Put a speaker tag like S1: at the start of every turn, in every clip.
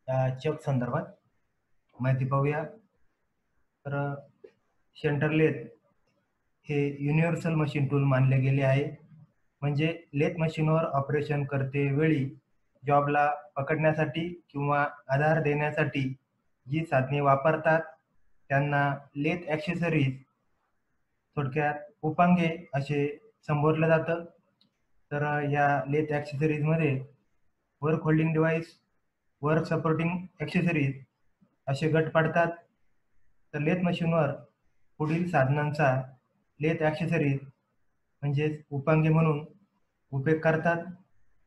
S1: या चक संदर्भात माहिती पाहूया. तर सेंटर लेथ हे युनिव्हर्सल मशीन टूल मानले गेले आहे. म्हणजे लेथ मशीनवर ऑपरेशन करते वेळी जॉबला पकडण्यासाठी किंवा आधार देण्यासाठी जी साधने वापरतात त्यांना लेथ ॲक्सेसरीज, थोडक्यात उपांगे असे संबोधलं जातं. तर या लेथ ॲक्सेसरीजमध्ये work holding device, work supporting accessories असे गट पडतात. तर लेथ मशीनवर पुढील साधनांचा लेथ ॲक्सेसरीज म्हणजेच उपांगे म्हणून उपयोग करतात.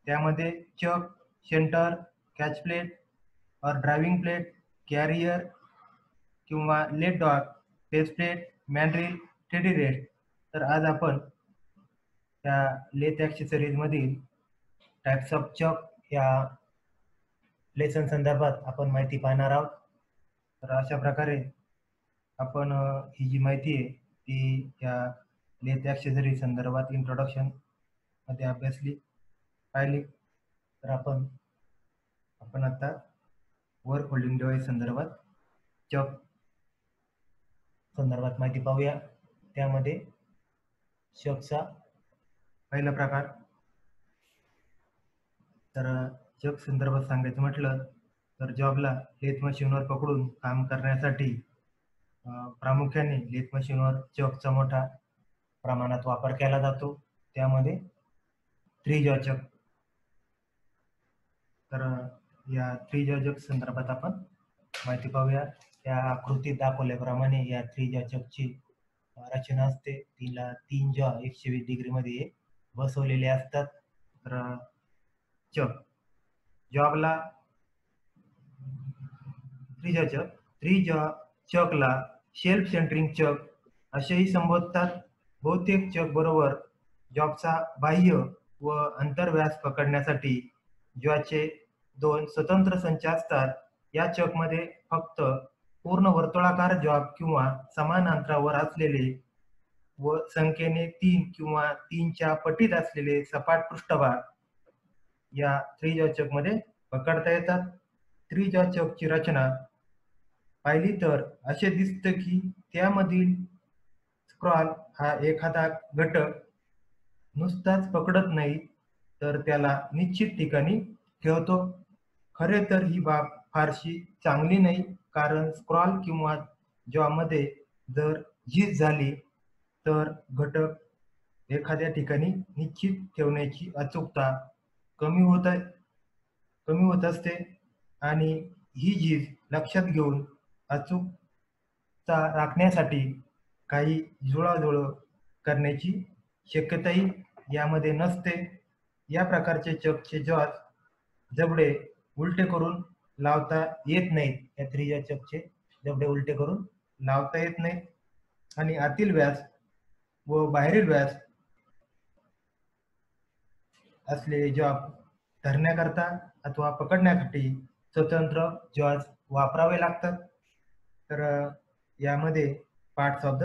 S1: त्यामध्ये चक, सेंटर, कॅच प्लेट और ड्रायव्हिंग प्लेट, कॅरियर किंवा lathe dog, face plate, mandrel, steady rest. तर आज आपण त्या लेथ ॲक्सेसरीज मधील टाइप्स ऑफ चक या लेसन संदर्भात आपण माहिती पाहणार आहोत. तर अशा प्रकारे आपण ही जी माहिती आहे ती या लेथ ॲक्सेसरीज संदर्भात इंट्रोडक्शन मध्ये पाहिली. तर आपण आता वर्क होल्डिंग डिव्हाइस संदर्भात चक संदर्भात माहिती पाहूया. त्यामध्ये चकचा पहिला प्रकार, तर चक संदर्भात सांगायचं म्हटलं तर जॉबला लेथ मशीनवर पकडून काम करण्यासाठी प्रामुख्याने लेथ मशीनवर चकचा मोठा प्रमाणात वापर केला जातो. त्यामध्ये 3 जॉ चक. तर या 3 जॉ चक संदर्भात आपण माहिती पाहूया. त्या आकृतीत दाखवल्याप्रमाणे या 3 जॉ चकची रचना असते. तिला 3 जॉ 120 डिग्रीमध्ये बसवलेले असतात. तर चक जॉबला 3 जॉ चकला शेल्फ सेंटरिंग चक असेही संबोधतात. बहुतेक चक बरोबर जॉबचा बाह्य व अंतर्व्यास पकडण्यासाठी जॉचे 2 स्वतंत्र संच असतात. या चकमध्ये फक्त पूर्ण वर्तुळाकार जॉब किंवा समान अंतरावर असलेले व संख्येने 3 किंवा 3च्या पटीत असलेले सपाट पृष्ठभाग या 3 जॉ चकमध्ये पकडता येतात. 3 जॉ चकची रचना पाहिली तर असे दिसतं की त्यामधील स्क्रॉल हा एखादा घटक नुसताच पकडत नाही तर त्याला निश्चित ठिकाणी ठेवतो. खरे तर ही बाब फारशी चांगली नाही, कारण स्क्रॉल किंवा जॉमध्ये जर झीज झाली तर घटक एखाद्या ठिकाणी निश्चित ठेवण्याची अचूकता कमी होत असते आणि ही झीज लक्षात घेऊन अचूकता राखण्यासाठी काही जुळवाजुळव करण्याची शक्यताही यामध्ये नसते. या प्रकारचे चकचे जॉज जबडे उलटे करून लावता येत नाहीत. या 3 जॉ चकचे जबडे उलटे करून लावता येत नाहीत आणि आतील व्यास व बाहेरील व्यास असलेले जॉब धरण्याकरता अथवा पकडण्यासाठी स्वतंत्र जॉज वापरावे लागतात. तर यामध्ये पार्ट्स ऑफ द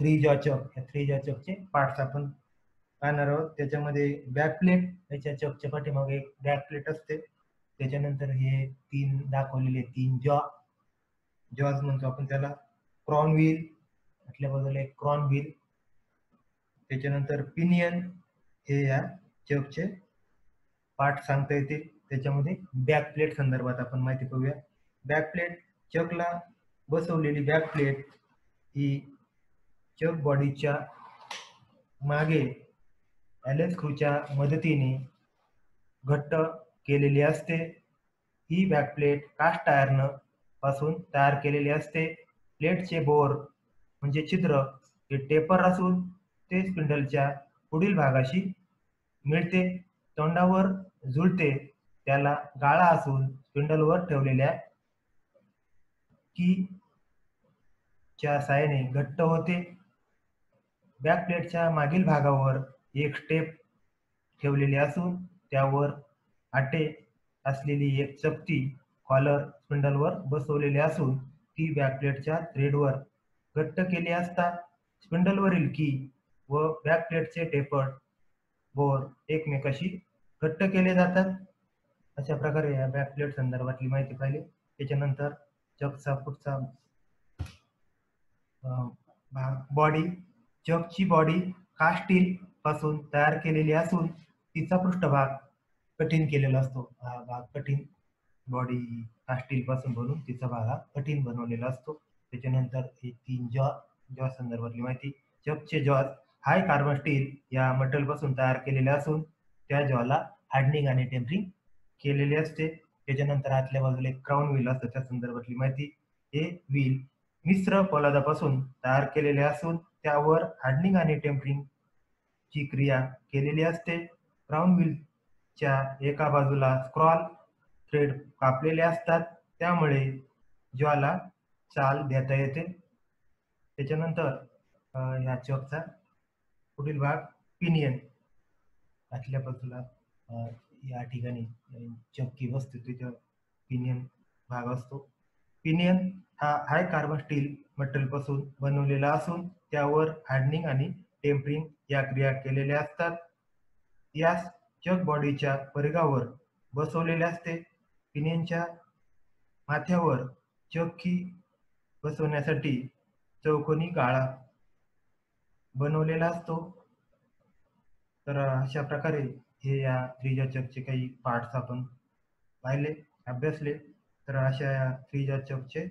S1: 3 जॉ चक, या 3 जॉ चकचे पार्ट्स आपण पाहणार आहोत. त्याच्यामध्ये बॅक प्लेट, याच्या चकच्या पाठीमागे एक बॅक प्लेट असते. त्याच्यानंतर हे 3 दाखवलेले 3 जॉज म्हणतो आपण त्याला. क्रॉन व्हील, आपल्या बाजूला एक क्रॉन व्हील. त्याच्यानंतर पिनियन, हे या चकचे पार्ट सांगता येतील. त्याच्यामध्ये बॅक प्लेट संदर्भात आपण माहिती पाहूया. बॅक प्लेट, चकला बसवलेली बॅक प्लेट ही चक बॉडीच्या मागे ॲलेन स्क्रूच्या मदतीने घट्ट केलेली असते. ही बॅक प्लेट कास्ट आयर्न पासून तयार केलेली असते. प्लेटचे बोर म्हणजे छिद्र हे टेपर असून ते स्पिंडलच्या पुढील भागाशी मिळते. तोंडावर जुळते त्याला गाळा असून स्पिंडलवर ठेवलेल्या की च्या साहाय्याने घट्ट होते. बॅक प्लेटच्या मागील भागावर एक स्टेप ठेवलेली असून त्यावर आटे असलेली एक चपटी कॉलर स्पिंडलवर बसवलेली असून ती बॅक प्लेटच्या थ्रेडवर घट्ट केली असता. स्पिंडलवरील की व बॅक प्लेटचे टेपर्ड बोर एकमेकाशी घट्ट केले जातात. अशा प्रकारे या बॅकप्लेट संदर्भातली माहिती पाहिली. त्याच्यानंतर चकचा पुढचा बॉडी. चकची बॉडी कास्ट स्टील पासून तयार केलेली असून तिचा पृष्ठभाग कठीण केलेला असतो. हा भाग कठीण, बॉडी कास्ट स्टील पासून बनवून तिचा भाग हा कठीण बनवलेला असतो. त्याच्यानंतर हे 3 जॉ संदर्भातली माहिती. चकचे जॉज हाय कार्बन स्टील या मटेरियल पासून तयार केलेले असून त्या जॉला हार्डनिंग आणि टेम्परिंग केलेले असते. त्याच्यानंतर आतल्या बाजूला एक क्राऊन व्हील असतं, त्या संदर्भातली माहिती. हे व्हील मिश्र पोलादापासून तयार केलेले असून त्यावर हार्डनिंग आणि टेम्परिंग ची क्रिया केलेली असते. क्राऊन व्हीलच्या एका बाजूला स्क्रॉल थ्रेड कापलेले असतात, त्यामुळे ज्वाला चाल देता येते. त्याच्यानंतर ह्या चकचा पुढील भाग पिनियन. आतल्या बाजूला या ठिकाणी चक्की बसते, तिथं पिनियन भाग असतो. पिनियन हा हाय कार्बन स्टील मटेरियल पासून बनवलेला असून त्यावर हार्डनिंग आणि टेम्परिंग या क्रिया केलेल्या असतात. यास चक बॉडीच्या परिघावर बसवलेले असते. पिनियनच्या माथ्यावर चक्की बसवण्यासाठी चौकोनी गाळा बनवलेला असतो. तर अशा प्रकारे हे या त्रिज्या चकचे काही पार्ट्स आपण पाहिले, अभ्यासले. तर अशा या त्रिज्या चकचे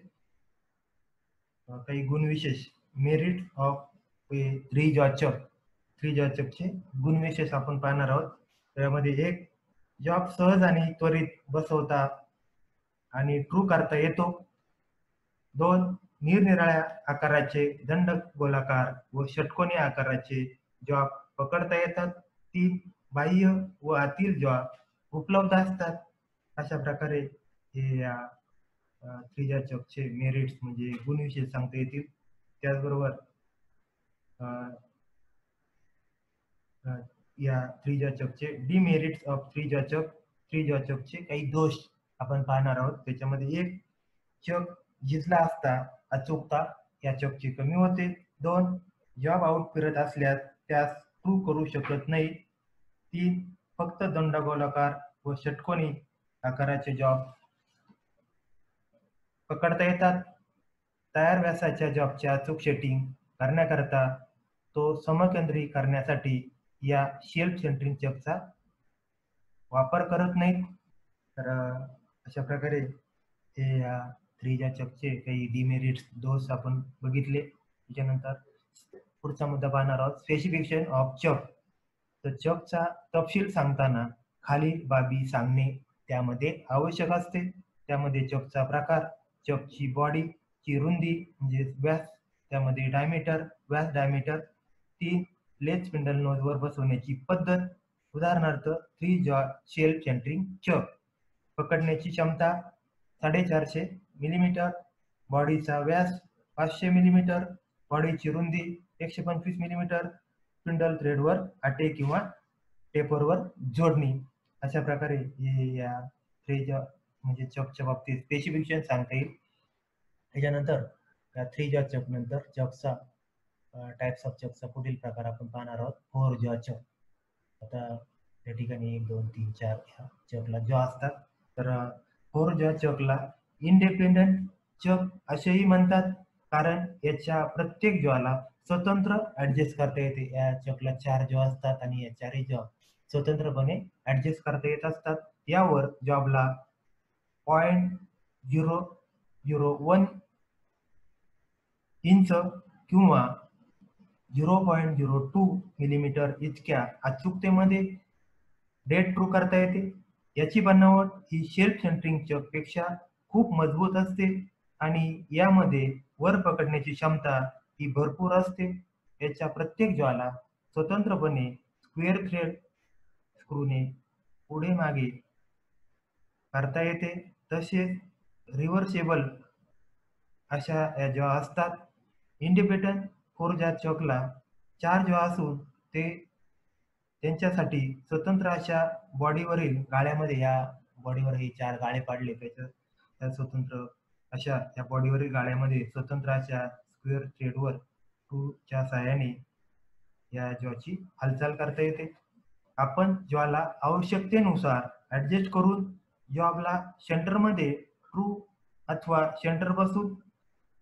S1: काही गुणविशेष, मेरिट ऑफ त्रिज्या चकचे गुणविशेष आपण पाहणार आहोत. त्यामध्ये एक, जॉब सहज आणि त्वरित बसवता आणि ट्रू करता येतो. 2, निरनिराळ्या आकाराचे दंडक, गोलाकार व षटकोनी आकाराचे जॉब पकडता येतात. 3, बाह्य व आतील जॉब उपलब्ध असतात. अशा प्रकारे हे या त्रिज्या चकचे मेरिट्स म्हणजे गुणविशेष सांगता येतील. त्याचबरोबर या त्रिज्या चकचे डिमेरिट्स ऑफ त्रिज्या चकचे काही दोष आपण पाहणार आहोत. त्याच्यामध्ये एक, चक झिजला असता अचूकता या चकची कमी होते. 2, जॉब आउट फिरत असल्यास त्यास ट्रू करू शकत नाही. 3, फक्त दंडगोलाकार व षटकोनी आकाराचे जॉब पकडता येतात. तयार व्यासाच्या जॉबचे अचूक सेटिंग करण्याकरता तो समकेंद्री करण्यासाठी या शेल्फ सेंटरिंग चकचा वापर करत नाहीत. तर अशा प्रकारे हे या त्रिज्या चकचे काही डिमेरिट्स, दोष आपण बघितले. त्याच्यानंतर पुढचा मुद्दा पाहणार आहोत, स्पेसिफिकेशन ऑफ चक. तर चकचा तपशील सांगताना खालील बाबी सांगणे त्यामध्ये आवश्यक असते. त्यामध्ये चकचा प्रकार, चकची बॉडी ची रुंदी म्हणजे व्यास, त्यामध्ये डायमीटर, व्यास डायमीटर. 3, लेथ स्पिंडल नोज वर बसवण्याची पद्धत. उदाहरणार्थ 3 जॉ शेल्फ सेंटरिंग चक. पकडण्याची क्षमता 450 मिलीमीटर. बॉडीचा व्यास 500 मिलीमीटर. बॉडीची रुंदी 125 मिलीमीटर. स्पिंडल थ्रेडवर आटे किंवा टेपरवर जोडणी. अशा प्रकारे हे या त्रिज्या म्हणजे चकच्या बाबतीत स्पेसिफिकेशन सांगता येईल. त्याच्यानंतर या त्रिज्या चक नंतर चकचा टाइप्स ऑफ चकचा पुढील प्रकार आपण पाहणार आहोत, 4 जॉ चक. आता त्या ठिकाणी 1, 2, 3, 4 ह्या चकला जॉ असतात. तर 4 जॉ चकला इंडिपेंडंट चक असेही म्हणतात, कारण याच्या प्रत्येक जॉला स्वतंत्र ऍडजस्ट करता येते. या चकला 4 जॉ असतात आणि या 4ही जॉ स्वतंत्रपणे ऍडजस्ट करता येत असतात. यावर जॉबला 0.001 इंच किंवा 0.02 मिलीमीटर इतक्या अचूकतेमध्ये डेट ट्रू करता येते. याची बनावट ही शेल्फ सेंटरिंग चक पेक्षा खूप मजबूत असते आणि यामध्ये वर पकडण्याची क्षमता ही भरपूर असते. याच्या प्रत्येक जॉला स्वतंत्रपणे स्क्वेअर थ्रेड स्क्रूने पुढे मागे करता येते. तसेच रिव्हर्सेबल अशा या जॉ असतात. इंडिपेंडंट 4 जॉ चकला 4 जॉ असून ते त्यांच्यासाठी स्वतंत्र अशा बॉडीवरील गाळ्यामध्ये, या बॉडीवर हे 4 गाळे पाडले, त्या स्वतंत्र अशा या बॉडीवरील गाळ्यामध्ये स्वतंत्र अशा स्क्वेअर थ्रेडवर स्क्रूच्या सहाय्याने या जॉची हालचाल करता येते. आपण जॉला आवश्यकतेनुसार ऍडजस्ट करून जॉबला सेंटरमध्ये ट्रू अथवा सेंटरपासून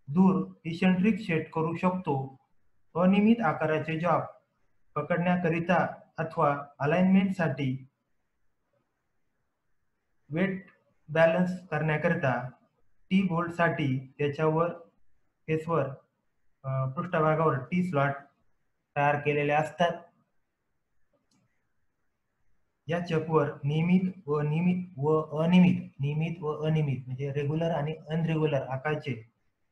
S1: दूर इसेंट्रिक सेट करू शकतो. अनियमित आकाराचे जॉब पकडण्याकरिता अथवा अलाइनमेंटसाठी वेट बॅलन्स करण्याकरिता टी बोल्टसाठी त्याच्यावर फेसवर पृष्ठभागावर टी स्लॉट तयार केलेले असतात. या चकवर नियमित व अनियमित म्हणजे रेग्युलर आणि अनरेग्युलर आकाराचे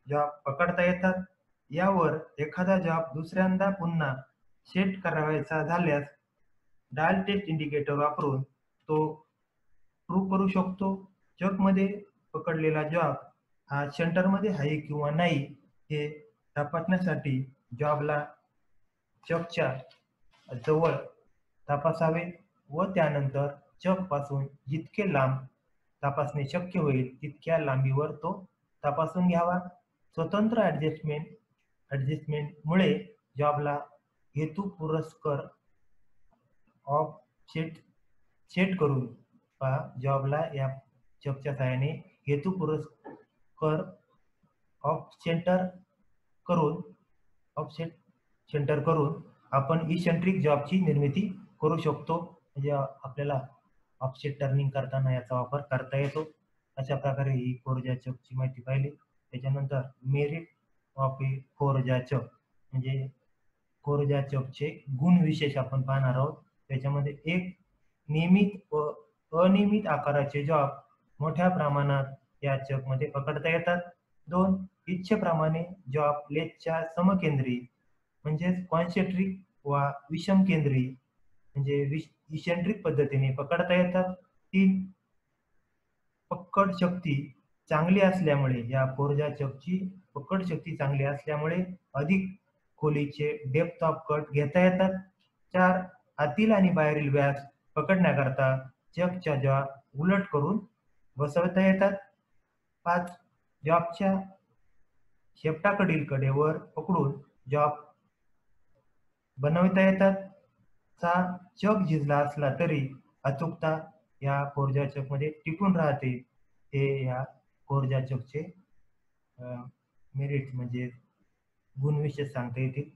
S1: जॉब पकडता येतात. यावर एखादा जॉब दुसऱ्यांदा पुन्हा सेट करायचा झाल्यास डायल टेस्ट इंडिकेटर वापरून तो प्रूव्ह करू शकतो. चकमध्ये पकडलेला जॉब हा सेंटरमध्ये आहे किंवा नाही हे तपासण्यासाठी जॉबला चकच्या जवळ तपासावे व त्यानंतर चक पासून जितके लांब तपासणे शक्य होईल तितक्या लांबीवर तो तपासून घ्यावा. स्वतंत्र ऍडजस्टमेंटमुळे जॉबला हेतुपुरस्सर ऑफ सेट करून जॉबला या चकच्या सहाय्याने हेतुपुरस्सर ऑफ सेंटर करून आपण इसेंट्रिक जॉबची निर्मिती करू शकतो. म्हणजे आपल्याला ऑफसेट टर्निंग करताना याचा वापर करता येतो. अशा प्रकारे ही फोरजा चकची माहिती पाहिली. त्याच्यानंतर मेरिट ऑफ ए फोरजा चक म्हणजे फोरजा चकचे गुण विशेष आपण पाहणार आहोत. त्याच्यामध्ये एक, नियमित व अनियमित आकाराचे जॉब मोठ्या प्रमाणात या चकमध्ये पकडता येतात. 2, इच्छेप्रमाणे जॉब लेथच्या समकेंद्री म्हणजेच कॉन्सेंट्रिक वा विषमकेंद्री म्हणजे इसेंट्रिक पद्धतीने पकडता येतात. 3, पकड शक्ती चांगली असल्यामुळे या फोरजा चकची पकड शक्ती चांगली असल्यामुळे अधिक खोलीचे डेप्थ ऑफ कट घेता येतात. 4, आतील आणि बाहेरील व्यास पकडण्याकरता चकच्या जॉब उलट करून बसवता येतात. 5, जॉबच्या शेपटाकडील कडेवर पकडून जॉब बनवता येतात. 6, चक झिजला असला तरी अचूकता या फोरजा चकमध्ये टिकून राहते. हे या फोरजा चकचे मेरिट म्हणजे गुण विशेष सांगता येतील.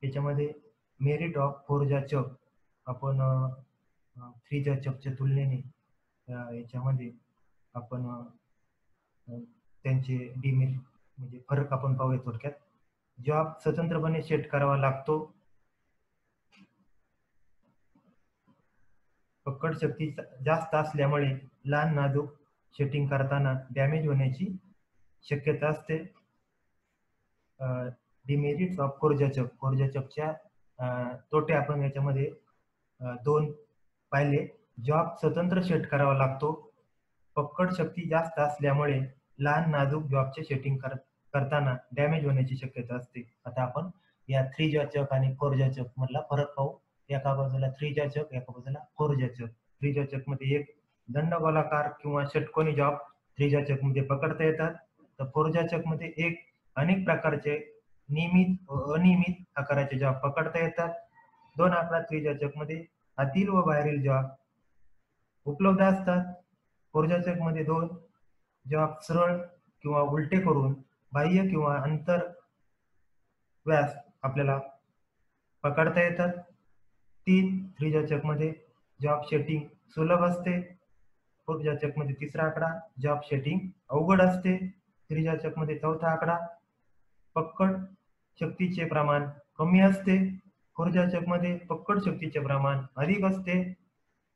S1: त्याच्यामध्ये मेरिट ऑफ फोरजा चक आपण थ्रीजा चकच्या तुलनेने याच्यामध्ये आपण त्यांचे डिमेरिट म्हणजे फरक आपण पाहूया थोडक्यात. जॉब स्वतंत्रपणे सेट करावा लागतो. पकड शक्ती जास्त असल्यामुळे लहान नाजूक सेटिंग करताना डॅमेज होण्याची शक्यता असते. डिमेरिट्स ऑफ फोरजा चकच्या तोटे आपण याच्यामध्ये 2 पाहिले. जॉब स्वतंत्र सेट करावा लागतो. पकड शक्ती जास्त असल्यामुळे लहान नाजूक जॉबचे सेटिंग करताना डॅमेज होण्याची शक्यता असते. आता आपण या थ्रीजा चक आणि फोरजा चक मधला फरक पाहू. एका बाजूला थ्रीजा चक, एका बाजूला फोरजा चक. थ्रीजा चक मध्ये एक दंडगोलाकार किंवा षटकोनी जॉब थ्रीजा चक मध्ये पकडता येतात. तर फोरजा चक मध्ये एक अनेक प्रकारचे नियमित व अनियमित आकाराचे जॉब पकडता येतात. 2 आकडा थ्रीजा चक मध्ये आतील व बाहेरील जॉब उपलब्ध असतात. फोरजा चक मध्ये 2 जॉब सरळ किंवा उलटे करून बाह्य किंवा अंतर व्यास आपल्याला पकडता येतात. 3, थ्रीजा चक मध्ये जॉब सेटिंग सुलभ असते. फोरजा चक मध्ये 3रा आकडा जॉब सेटिंग अवघड असते. थ्रीजा चक मध्ये 4था आकडा पकड शक्तीचे प्रमाण कमी असते. फोरजा चक मध्ये पकड शक्तीचे प्रमाण अधिक असते.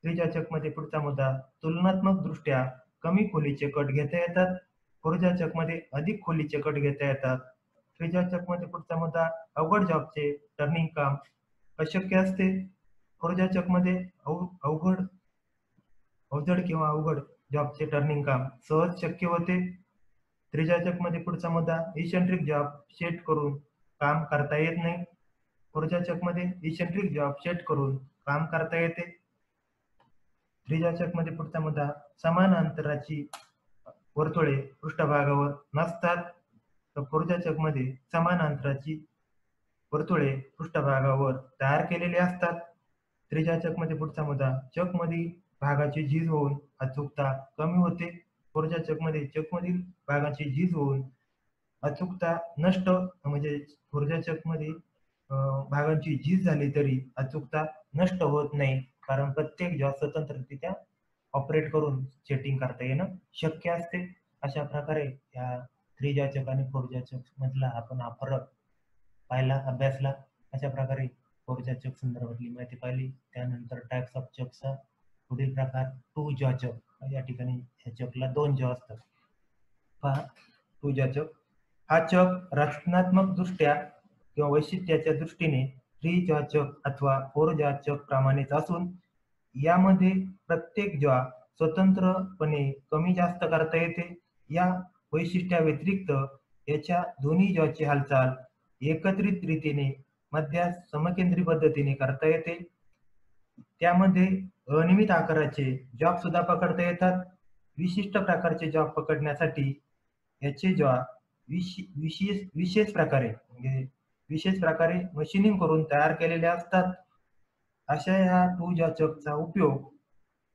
S1: थ्रीजा चक मध्ये पुढचा मुद्दा, तुलनात्मक दृष्ट्या कमी खोलीचे कट घेता येतात. फोरजा चक मध्ये अधिक खोलीचे कट घेता येतात. थ्रीजा चक मध्ये पुढचा मुद्दा, अवघड जॉबचे टर्निंग काम अशक्य असते. फोरजा चक मध्ये अवजड किंवा अवघड जॉबचे टर्निंग काम सहज शक्य होते. थ्रीजा चक मध्ये पुढचा मुद्दा, इसेंट्रिक जॉब सेट करून काम करता येत नाही. फोरजा चक मध्ये इसेंट्रिक जॉब सेट करून काम करता येते. थ्रीजा चक मध्ये पुढचा मुद्दा, समान अंतराची वर्तुळे पृष्ठभागावर नसतात. तर फोरजा चक मध्ये समान अंतराची वर्तुळे पृष्ठभागावर तयार केलेली असतात. त्रिज्या चक मध्ये पुढचा मुद्दा, चक मधील भागाची झीज होऊन अचूकता कमी होते. फोरच्या चक मध्ये चक मधील भागाची झीज होऊन अचूकता नष्ट, म्हणजे फोरच्या चक मध्ये भागांची झीज झाली तरी अचूकता नष्ट होत नाही, कारण प्रत्येक जॉब स्वतंत्ररित्या ऑपरेट करून सेटिंग करता येणं शक्य असते. अशा प्रकारे या त्रिज्या चक आणि फोरच्या चक मधला आपण हा फरक पाहिला, अभ्यासला. अशा प्रकारे फोरच्या चक संदर्भातली माहिती पाहिली. त्यानंतर टाइप्स ऑफ चकचा पुढील प्रकार टू जॉ चक. या ठिकाणी या चकला 2 जॉ असतात. पहा, टू जॉ चक हा चक रचनात्मक दृष्ट्या किंवा वैशिष्ट्याच्या दृष्टीने 3 जॉ चक अथवा 4 जॉ चक प्रमाणेच असून यामध्ये प्रत्येक जॉ स्वतंत्रपणे कमी जास्त करता येते. या वैशिष्ट्या व्यतिरिक्त याच्या दोन्ही जॉची हालचाल एकत्रित रीतीने मध्यास समकेंद्री पद्धतीने करता येते. त्यामध्ये अनियमित आकाराचे जॉब सुद्धा पकडता येतात. विशिष्ट प्रकारचे जॉब पकडण्यासाठी याचे जॉब विशेष प्रकारे म्हणजे विशेष प्रकारे मशीनिंग करून तयार केलेले असतात. अशा ह्या टू जॉ चकचा उपयोग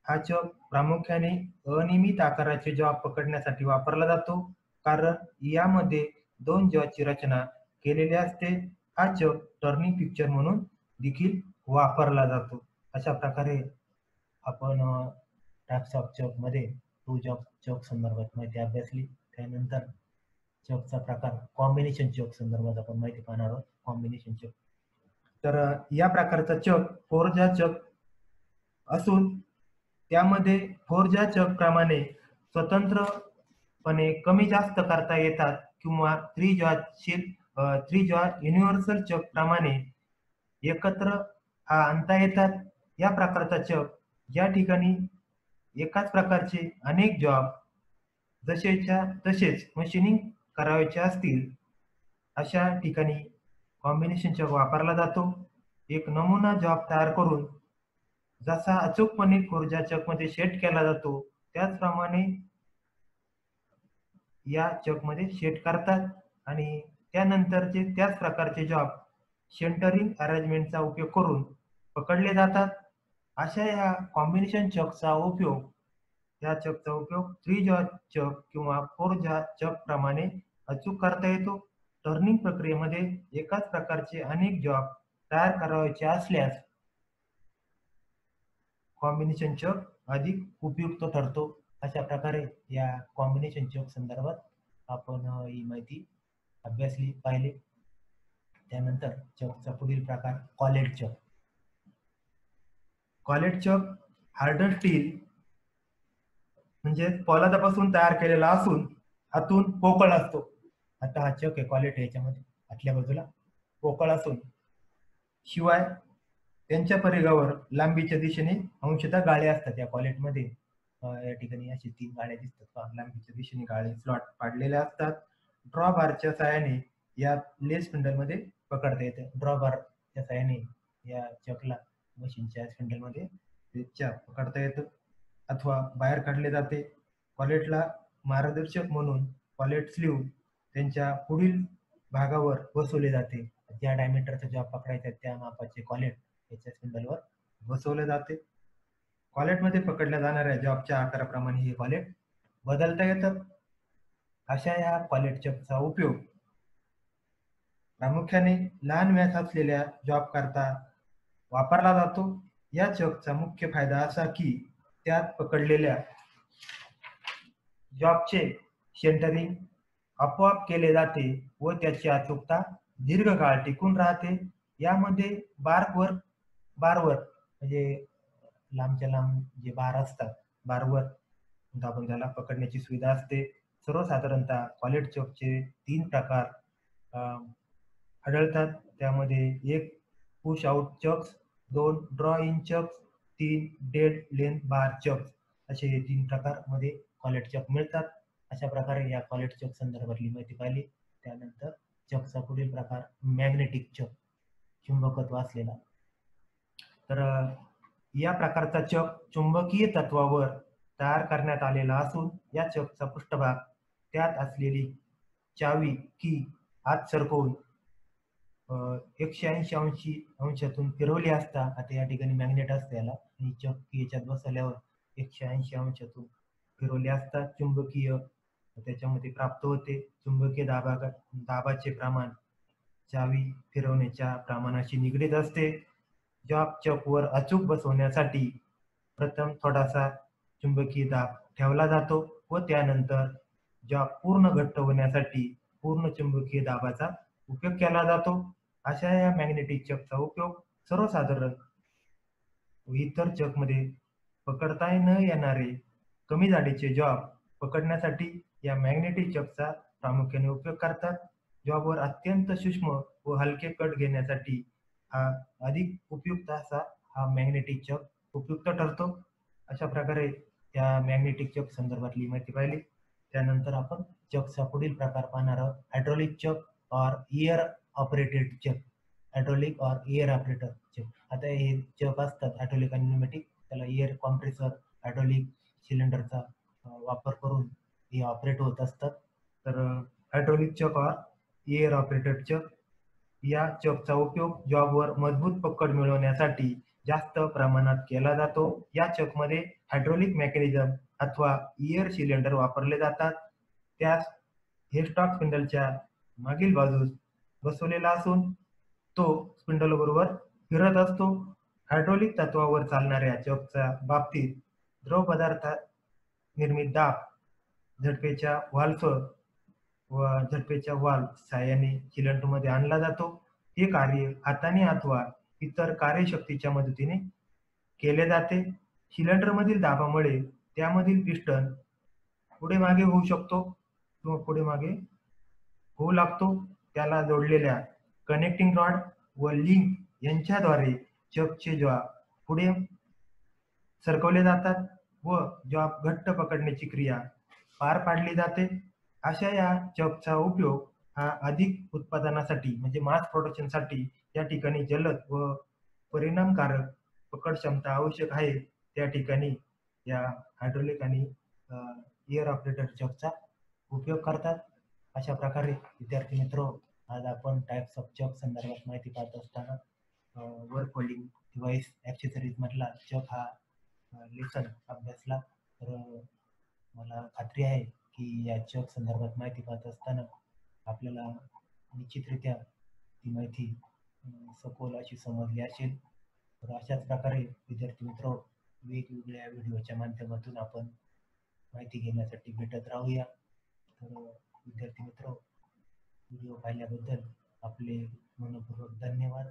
S1: हा चक प्रामुख्याने अनियमित आकाराचे जॉब पकडण्यासाठी वापरला जातो, कारण यामध्ये 2 जॉची रचना केलेली असते. हा चक टर्निंग पिक्चर म्हणून देखील वापरला जातो. अशा प्रकारे आपण टाइप्स ऑफ चक मध्ये टू जॉ चक संदर्भात माहिती अभ्यासली. त्यानंतर चकचा प्रकार कॉम्बिनेशन चक संदर्भात आपण माहिती पाहणार आहोत. कॉम्बिनेशन चक, तर या प्रकारचा चक 4 जॉ चक असून त्यामध्ये 4 जॉ चक प्रमाणे स्वतंत्रपणे कमी जास्त करता येतात किंवा 3 जॉ युनिव्हर्सल चक प्रमाणे एकत्र आणता येतात. या प्रकारचा चक या ठिकाणी एकाच प्रकारचे अनेक जॉब जसेच्या तसेच मशीनिंग करायचे असतील अशा ठिकाणी कॉम्बिनेशन चक वापरला जातो. एक नमुना जॉब तयार करून जसा अचूकपणे 4 जॉ चक मध्ये सेट केला जातो त्याचप्रमाणे या चक मध्ये सेट करतात आणि त्यानंतरचे त्याच प्रकारचे जॉब सेंटरिंग अरेंजमेंटचा उपयोग करून पकडले जातात. अशा या कॉम्बिनेशन चकचा उपयोग या चकचा उपयोग 3 जॉ चक किंवा 4 जॉ चक प्रमाणे अचूक करता येतो. टर्निंग प्रक्रियेमध्ये एकाच प्रकारचे अनेक जॉब तयार करायचे असल्यास कॉम्बिनेशन चक अधिक उपयुक्त ठरतो. अशा प्रकारे या कॉम्बिनेशन चक संदर्भात आपण ही माहिती अभ्यासली, पाहिली. त्यानंतर चकचा पुढील प्रकार collet chuck. Collet chuck harden steel म्हणजे पोलादापासून तयार केलेला असून आतून पोकळ असतो. आता हा चक आहे कॉलेट, याच्यामध्ये आतल्या बाजूला पोकळ असून शिवाय त्यांच्या परिघावर लांबीच्या दिशेने अंशतः गाळे असतात. या कॉलेटमध्ये या ठिकाणी अशी 3 गाळे दिसतात. लांबीच्या दिशेने गाळे स्लॉट पाडलेले असतात. ड्रॉ बारच्या साहाय्याने या लेस स्पिंडल मध्ये पकडता येते. ड्रॉ बारच्या साहाय्याने या चकला मशीनच्या स्पिंडल मध्ये पकडता येतं अथवा बाहेर काढले जाते. कॉलेटला मार्गदर्शक म्हणून कॉलेट स्लीव त्यांच्या पुढील भागावर बसवले जाते. ज्या डायमीटरचा जॉब पकडायचा त्या मापाचे कॉलेट याच्या स्पिंडलवर बसवले जाते. कॉलेटमध्ये पकडल्या जाणाऱ्या जॉबच्या आकाराप्रमाणे हे कॉलेट बदलता येतात. अशा या कॉलेट चकचा उपयोग प्रामुख्याने लहान व्यास असलेल्या जॉब करता वापरला जातो. या चकचा मुख्य फायदा असा की त्यात पकडलेल्या जॉबचे सेंटरिंग आपोआप केले जाते व त्याची अचूकता दीर्घकाळ टिकून राहते. यामध्ये बारवर म्हणजे लांबच्या लांब जे बार असतात, बारवर आपण त्याला पकडण्याची सुविधा असते. सर्वसाधारणतः कॉलेट चकचे 3 प्रकार आढळतात. त्यामध्ये 1 push out chucks, 2 draw in chucks, 3 dead length bar chucks असे 3 प्रकार मध्ये कॉलेट चक मिळतात. अशा प्रकारे या कॉलेट चक संदर्भातली माहिती पाहिली. त्यानंतर चकचा पुढील प्रकार मॅग्नेटिक चक, चुंबकत्व असलेला. तर या प्रकारचा चक चुंबकीय तत्वावर तयार करण्यात आलेला असून या चकचा पृष्ठभाग त्यात असलेली चावी की आत सरकवून 180 अंशातून फिरवली असता, आता या ठिकाणी मॅग्नेट असते याला आणि चक याच्यात बसवल्यावर 180 अंशातून फिरवले असता चुंबकीय त्याच्यामध्ये प्राप्त होते. चुंबकीय दाबाचे प्रमाण चावी फिरवण्याच्या प्रमाणाशी निगडीत असते. जॉब चकवर अचूक बसवण्यासाठी प्रथम थोडासा चुंबकीय दाब ठेवला जातो व त्यानंतर जॉब पूर्ण घट्ट होण्यासाठी पूर्ण चुंबकीय दाबाचा उपयोग केला जातो. अशा या मॅग्नेटिक चकचा उपयोग सर्वसाधारण इतर चकमध्ये पकडता न येणारे कमी जाडीचे जॉब पकडण्यासाठी या मॅग्नेटिक चकचा प्रामुख्याने उपयोग करतात. जॉबवर अत्यंत सूक्ष्म व हलके कट घेण्यासाठी हा अधिक उपयुक्त असा हा मॅग्नेटिक चक उपयुक्त ठरतो. अशा प्रकारे या मॅग्नेटिक चक संदर्भातली माहिती पाहिली. त्यानंतर आपण चकचा पुढील प्रकार पाहणार आहोत, हायड्रॉलिक चक और एअर ऑपरेटेड चक. हायड्रॉलिक और एअर ऑपरेटर चक. आता हे चक असतात हायड्रॉलिक आणि न्यूमॅटिक, त्याला एअर कॉम्प्रेसर हायड्रॉलिक सिलेंडरचा वापर करून हे ऑपरेट होत असतात. तर हायड्रॉलिक चक और एअर ऑपरेटेड चक या चकचा उपयोग जॉबवर मजबूत पकड मिळवण्यासाठी जास्त प्रमाणात केला जातो. या चकमध्ये हायड्रॉलिक मेकॅनिझम अथवा एअर सिलेंडर वापरले जातात. त्यास हे स्टॉक स्पिंडलच्या मागील बाजूस बसवलेला असून तो स्पिंडल बरोबर फिरत असतो. हायड्रॉलिक तत्वावर चालणाऱ्या चकच्या बाबतीत द्रव पदार्थ निर्मित दाब झटपेच्या वाल्व साहाय्याने सिलेंडरमध्ये आणला जातो. हे कार्य हाताने अथवा इतर कार्यशक्तीच्या मदतीने केले जाते. सिलेंडरमधील दाबामुळे त्यामधील पिस्टन पुढे मागे होऊ शकतो किंवा पुढे मागे होऊ लागतो. त्याला जोडलेल्या कनेक्टिंग रॉड व लिंक यांच्याद्वारे चकचे जॉब पुढे सरकवले जातात व जॉब घट्ट पकडण्याची क्रिया पार पाडली जाते. अशा या चकचा उपयोग हा अधिक उत्पादनासाठी म्हणजे मास प्रोडक्शनसाठी या ठिकाणी जलद व परिणामकारक पकड क्षमता आवश्यक आहे, त्या ठिकाणी या हायड्रॉलिक आणि एअर ऑपरेटर चकचा उपयोग करतात. अशा प्रकारे विद्यार्थी मित्र, आज आपण टाइप्स ऑफ चक संदर्भात माहिती पाहत असताना वर्क होल्डिंग डिव्हाइस ॲक्सेसरीज मधला चक हा लेसन अभ्यासला. तर मला खात्री आहे की या चक संदर्भात माहिती पाहत असताना आपल्याला निश्चितरित्या ती माहिती सखोल अशी समजली असेल. तर अशाच प्रकारे विद्यार्थी मित्र, वेगवेगळ्या व्हिडिओच्या माध्यमातून आपण माहिती घेण्यासाठी भेटत राहूया. तर विद्यार्थी मित्र, व्हिडिओ पाहिल्याबद्दल आपले मनपूर्वक धन्यवाद.